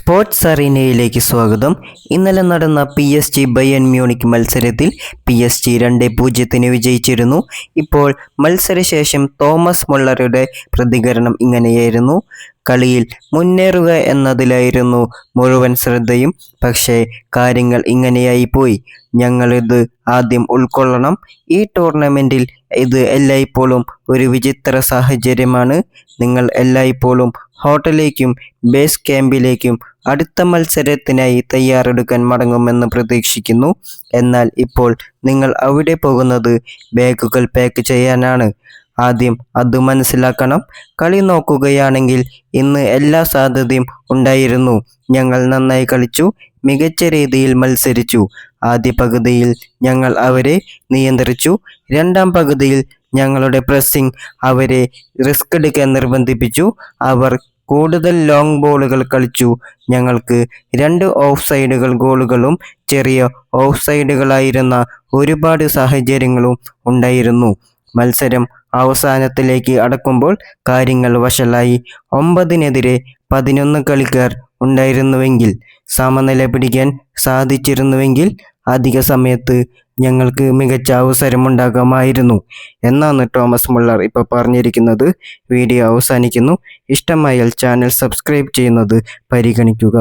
Sports അറീനയിലേക്ക് സ്വാഗതം. ഇന്നലെ നടന്ന PSG ബയേൺ മ്യൂണിക്ക് മത്സരത്തിൽ PSG 2-0 വിജയിച്ചിരുന്നു. ഇപ്പോൾ മത്സരശേഷം തോമസ് മുള്ളറുടെ പ്രതികരണം ഇങ്ങനെയായിരുന്നു: കളിയിൽ മുന്നേറുക എന്നതിലായിരുന്നു മുഴുവൻ ശ്രദ്ധയും. പക്ഷേ കാര്യങ്ങൾ ഇങ്ങനെയായി പോയി. ഞങ്ങളിത് ആദ്യം ഉൾക്കൊള്ളണം. ഈ ടൂർണമെൻറ്റിൽ ഇത് എല്ലായ്പ്പോഴും ഒരു വിചിത്ര സാഹചര്യമാണ്. നിങ്ങൾ എല്ലായ്പ്പോഴും ഹോട്ടലിലേക്കും ബേസ് ക്യാമ്പിലേക്കും അടുത്ത മത്സരത്തിനായി തയ്യാറെടുക്കാൻ മടങ്ങുമെന്ന് പ്രതീക്ഷിക്കുന്നു. എന്നാൽ ഇപ്പോൾ നിങ്ങൾ അവിടെ പോകുന്നത് ബാഗുകൾ പാക്ക് ചെയ്യാനാണ്. ആദ്യം അത് മനസ്സിലാക്കണം. കളി നോക്കുകയാണെങ്കിൽ ഇന്ന് എല്ലാ സാധ്യതയും ഉണ്ടായിരുന്നു. ഞങ്ങൾ നന്നായി കളിച്ചു, മികച്ച രീതിയിൽ മത്സരിച്ചു. ആദ്യ പകുതിയിൽ ഞങ്ങൾ അവരെ നിയന്ത്രിച്ചു. രണ്ടാം പകുതിയിൽ ഞങ്ങളുടെ പ്രസ്സിംഗ് അവരെ റിസ്ക് എടുക്കാൻ നിർബന്ധിപ്പിച്ചു. അവർ കൂടുതൽ ലോങ് ബോളുകൾ കളിച്ചു. ഞങ്ങൾക്ക് 2 ഓഫ് സൈഡ് ഗോളുകളും ചെറിയ ഓഫ് സൈഡുകളായിരുന്ന ഒരുപാട് സാഹചര്യങ്ങളും ഉണ്ടായിരുന്നു. മത്സരം അവസാനത്തിലേക്ക് അടുക്കുമ്പോൾ കാര്യങ്ങൾ വഷളായി. 9-നെതിരെ 11 കളിക്കാർ ഉണ്ടായിരുന്നുവെങ്കിൽ, സമനില പിടിക്കാൻ സാധിച്ചിരുന്നുവെങ്കിൽ അധിക സമയത്ത് ഞങ്ങൾക്ക് മികച്ച അവസരമുണ്ടാകാമായിരുന്നു എന്നാണ് തോമസ് മുള്ളർ ഇപ്പോൾ പറഞ്ഞിരിക്കുന്നത്. വീഡിയോ അവസാനിക്കുന്നു. ഇഷ്ടമായാൽ ചാനൽ സബ്സ്ക്രൈബ് ചെയ്യുന്നത് പരിഗണിക്കുക.